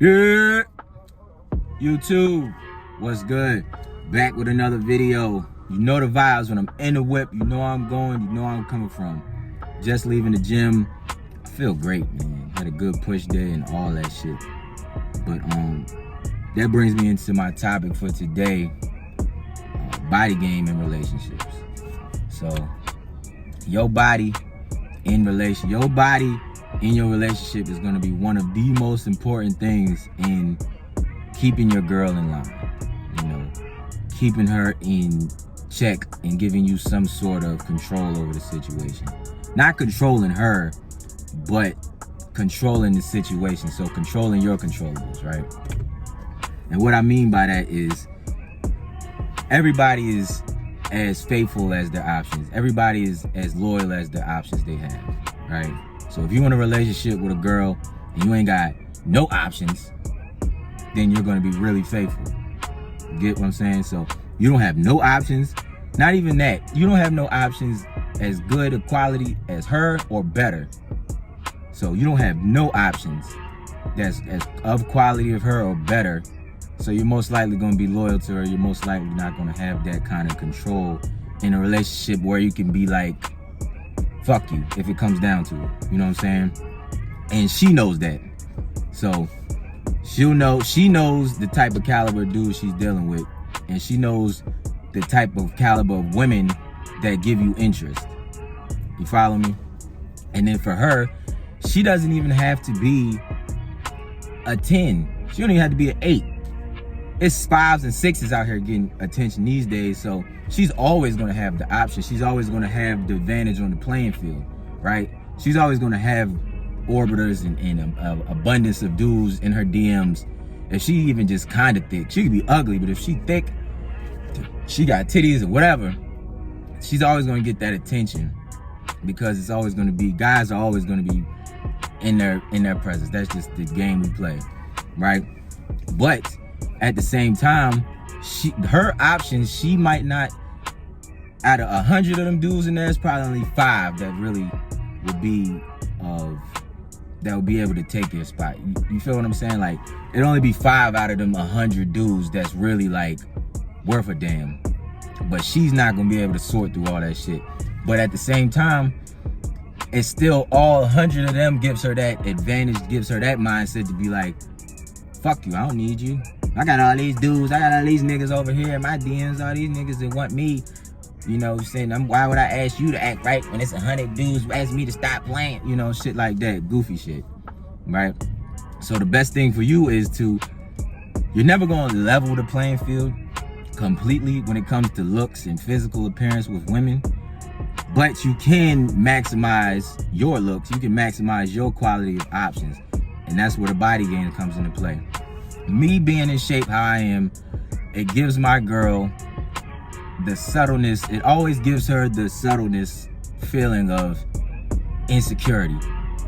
Yeah, YouTube, what's good? Back with another video. You know the vibes when I'm in the whip. You know where I'm going. You know where I'm coming from. Just leaving the gym. I feel great, man. Had a good push day and all that shit. But that brings me into my topic for today: body game in relationships. So, your body in your relationship is going to be one of the most important things in keeping your girl in line, you know, keeping her in check and giving you some sort of control over the situation. Not controlling her, but controlling the situation. So controlling your controllables, right? And what I mean by that is everybody is as faithful as their options. Everybody is as loyal as the options they have, right? So if you're in a relationship with a girl and you ain't got no options, then you're going to be really faithful. Get what I'm saying? So you don't have no options. Not even that. You don't have no options as good a quality as her or better. So you don't have no options that's as of quality of her or better. So you're most likely going to be loyal to her. You're most likely not going to have that kind of control in a relationship where you can be like, fuck you, if it comes down to it. You know what I'm saying? And she knows that. So she knows the type of caliber of dude she's dealing with. And she knows the type of caliber of women that give you interest. You follow me? And then for her, she doesn't even have to be a 10. She don't even have to be an 8. It's 5s and 6s out here getting attention these days. So she's always going to have the option. She's always going to have the advantage on the playing field, right? She's always going to have orbiters and an abundance of dudes in her DMs. If she even just kind of thick, she could be ugly, but if she thick, she got titties or whatever, she's always going to get that attention, because it's always going to be, guys are always going to be in their presence. That's just the game we play, right? But at the same time, her options, she might not, out of 100 of them dudes in there, it's probably only 5 that really would be that would be able to take your spot. You feel what I'm saying? Like, it'd only be 5 out of them 100 dudes that's really like worth a damn. But she's not gonna be able to sort through all that shit. But at the same time, it's still all 100 of them gives her that advantage, gives her that mindset to be like, fuck you, I don't need you. I got all these dudes, I got all these niggas over here in my DMs, all these niggas that want me. You know, saying, why would I ask you to act right when it's 100 dudes who ask me to stop playing? You know, shit like that, goofy shit, right? So the best thing for you is you're never gonna level the playing field completely when it comes to looks and physical appearance with women, but you can maximize your looks, you can maximize your quality of options, and that's where the body game comes into play. Me being in shape how I am, it gives my girl the subtleness, it always gives her the subtleness feeling of insecurity.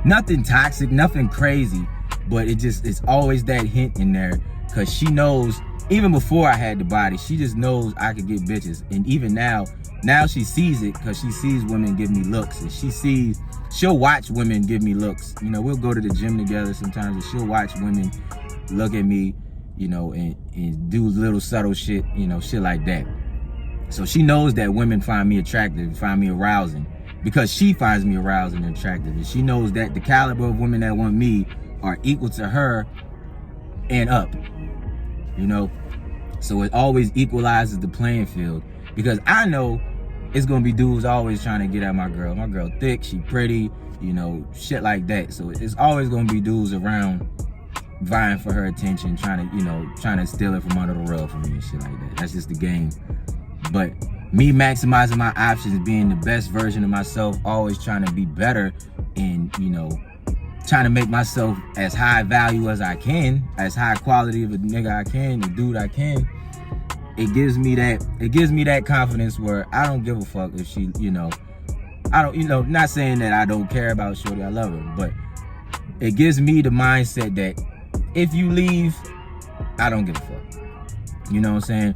Nothing toxic, nothing crazy, but it's always that hint in there, because she knows, even before I had the body, she just knows I could get bitches. And even now she sees it, because she sees women give me looks, and she'll watch women give me looks. You know, we'll go to the gym together sometimes, and she'll watch women look at me, you know, and do little subtle shit, you know, shit like that. So she knows that women find me attractive, find me arousing, because she finds me arousing and attractive. And she knows that the caliber of women that want me are equal to her and up, you know? So it always equalizes the playing field, because I know it's gonna be dudes always trying to get at my girl. My girl thick, she pretty, you know, shit like that. So it's always gonna be dudes around vying for her attention, trying to steal it from under the rug from me and shit like that. That's just the game. But me maximizing my options, being the best version of myself, always trying to be better, and, you know, trying to make myself as high value as I can, as high quality of a nigga I can, a dude I can, it gives me that confidence where I don't give a fuck if she, you know, not saying that I don't care about shorty, I love her, but it gives me the mindset that if you leave, I don't give a fuck. You know what I'm saying?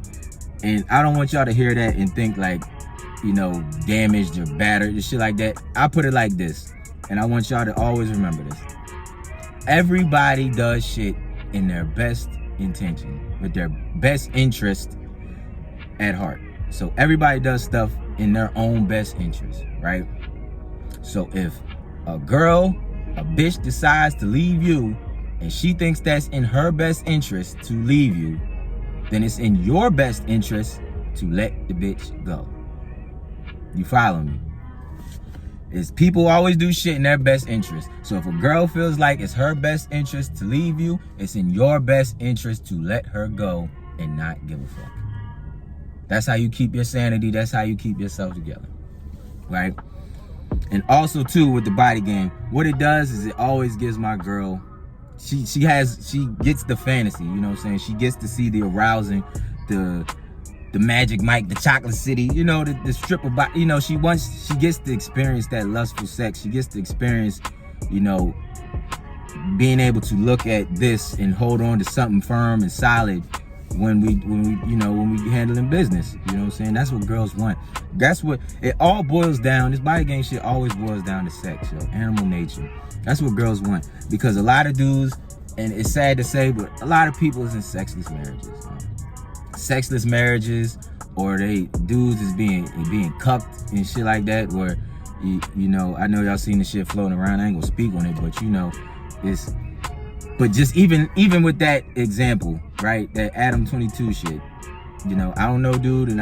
And I don't want y'all to hear that and think like, you know, damaged or battered and shit like that. I put it like this, and I want y'all to always remember this. Everybody does shit in their best intention, with their best interest at heart. So everybody does stuff in their own best interest, right? So if a bitch decides to leave you and she thinks that's in her best interest to leave you, then it's in your best interest to let the bitch go. You follow me? Is people always do shit in their best interest. So if a girl feels like it's her best interest to leave you, it's in your best interest to let her go and not give a fuck. That's how you keep your sanity. That's how you keep yourself together, right? And also too, with the body game, what it does is it always gives my girl, she gets the fantasy, you know what I'm saying? She gets to see the arousing, the Magic Mike, the Chocolate City, you know, the stripper body, you know, she gets to experience that lustful sex. She gets to experience, you know, being able to look at this and hold on to something firm and solid when we handling business. You know what I'm saying? That's what girls want. That's what it all boils down. This body game shit always boils down to sex, yo. Animal nature. That's what girls want. Because a lot of dudes, and it's sad to say, but a lot of people is in sexless marriages. Sexless marriages, or dudes is being cucked and shit like that, where you know, I know y'all seen the shit floating around. I ain't gonna speak on it, but you know, but just even with that example, right? That Adam 22 shit. You know, I don't know, dude, and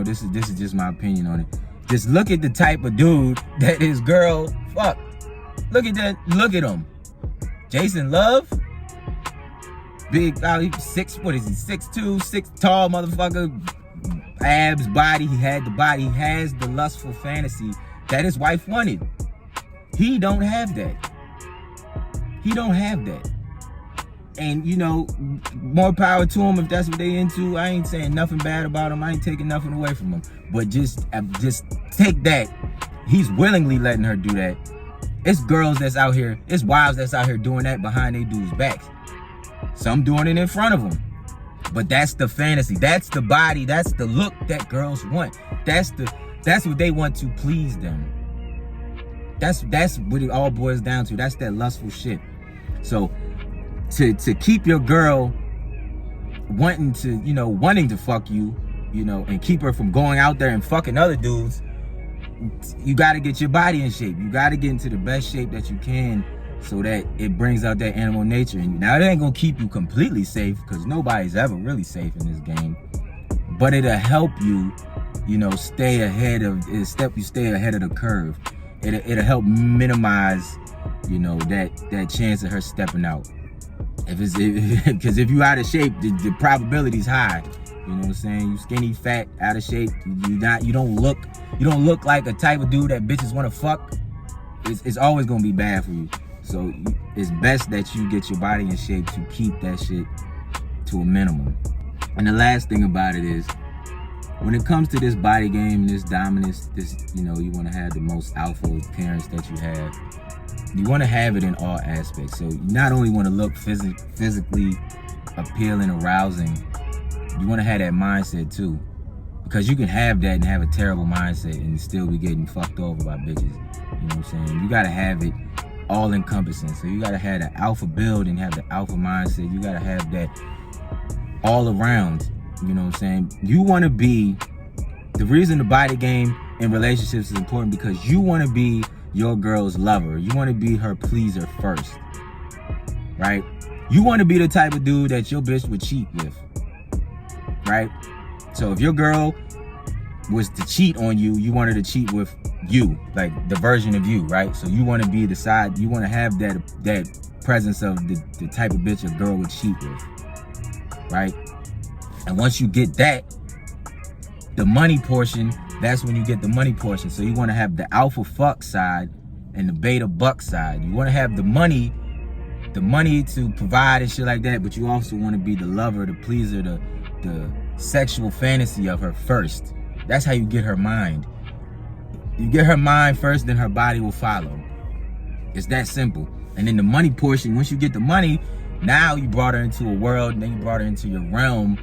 this is just my opinion on it. Just look at the type of dude that his girl fucked. Look at that. Look at him. Jason Love. Big, what is he? 6'2", 6 tall motherfucker, abs, body. He had the body. He has the lustful fantasy that his wife wanted. He don't have that. He don't have that. And you know, more power to him if that's what they into. I ain't saying nothing bad about him. I ain't taking nothing away from him. But just take that. He's willingly letting her do that. It's girls that's out here. It's wives that's out here doing that behind their dudes' backs. Some doing it in front of them. But that's the fantasy. That's the body. That's the look that girls want. That's what they want to please them. That's what it all boils down to. That's that lustful shit. So to keep your girl wanting to fuck you, you know, and keep her from going out there and fucking other dudes, you got to get your body in shape. You got to get into the best shape that you can, so that it brings out that animal nature in you. Now, it ain't gonna keep you completely safe, because nobody's ever really safe in this game, but it'll help you, you know, stay ahead of the curve. It'll help minimize, you know, that chance of her stepping out. Because if you out of shape, the probability's high. You know what I'm saying? You skinny, fat, out of shape. You don't look like a type of dude that bitches want to fuck. It's always gonna be bad for you. So it's best that you get your body in shape to keep that shit to a minimum. And the last thing about it is, when it comes to this body game, this dominance, you know, you want to have the most alpha appearance that you have. You want to have it in all aspects. So you not only want to look physically appealing, arousing, you want to have that mindset too. Because you can have that and have a terrible mindset and still be getting fucked over by bitches. You know what I'm saying? You got to have it all encompassing. So you got to have the alpha build and have the alpha mindset. You got to have that all around. You know what I'm saying? You want to be, the reason the body game in relationships is important, because you want to be your girl's lover. You want to be her pleaser first, right? You want to be the type of dude that your bitch would cheat with, right? So if your girl was to cheat on you, you want her to cheat with you, like the version of you, right? So you want to be the side, you want to have that presence of the type of bitch a girl would cheat with, right? And once you get that, the money portion, that's when you get the money portion. So you want to have the alpha fuck side and the beta buck side. You want to have the money to provide and shit like that, but you also want to be the lover, the pleaser, the sexual fantasy of her first. That's how you get her mind. You get her mind first, then her body will follow. It's that simple. And then the money portion, once you get the money, now you brought her into a world, and then you brought her into your realm,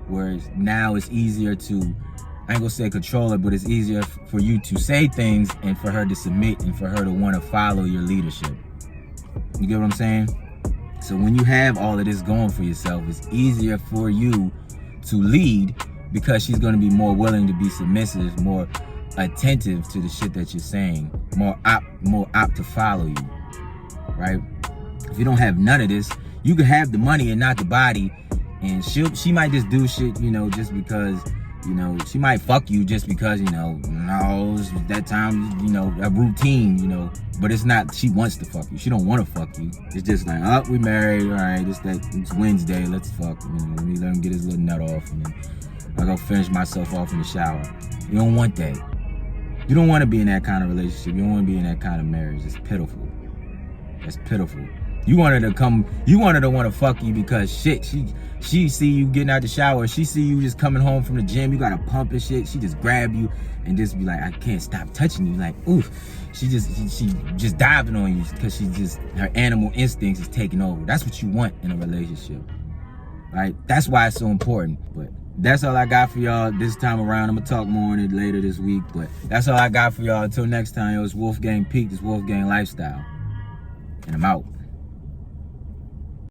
where now it's easier to, I ain't gonna say control her, but it's easier for you to say things and for her to submit and for her to want to follow your leadership. You get what I'm saying? So when you have all of this going for yourself, it's easier for you to lead because she's going to be more willing to be submissive, more attentive to the shit that you're saying, more apt to follow you, right? If you don't have none of this, you can have the money and not the body, and she might just do shit, you know, just because, you know, she might fuck you just because, you know, no, it's that time, you know, a routine, you know, but it's not, she wants to fuck you. She don't want to fuck you. It's just like, oh, we married, all right, it's Wednesday, let's fuck, you know, let him get his little nut off, and then I'll go finish myself off in the shower. You don't want that. You don't want to be in that kind of relationship. You don't want to be in that kind of marriage. It's pitiful. That's pitiful. You want her to want to fuck you because shit, she see you getting out the shower, she see you just coming home from the gym, you got to pump and shit, she just grab you and just be like, I can't stop touching you, like, oof. She just diving on you because her animal instincts is taking over. That's what you want in a relationship, right? That's why it's so important. But that's all I got for y'all this time around. I'm gonna talk more on it later this week, but that's all I got for y'all. Until next time, yo, it's Wolfgang Peak, this Wolfgang Lifestyle, and I'm out.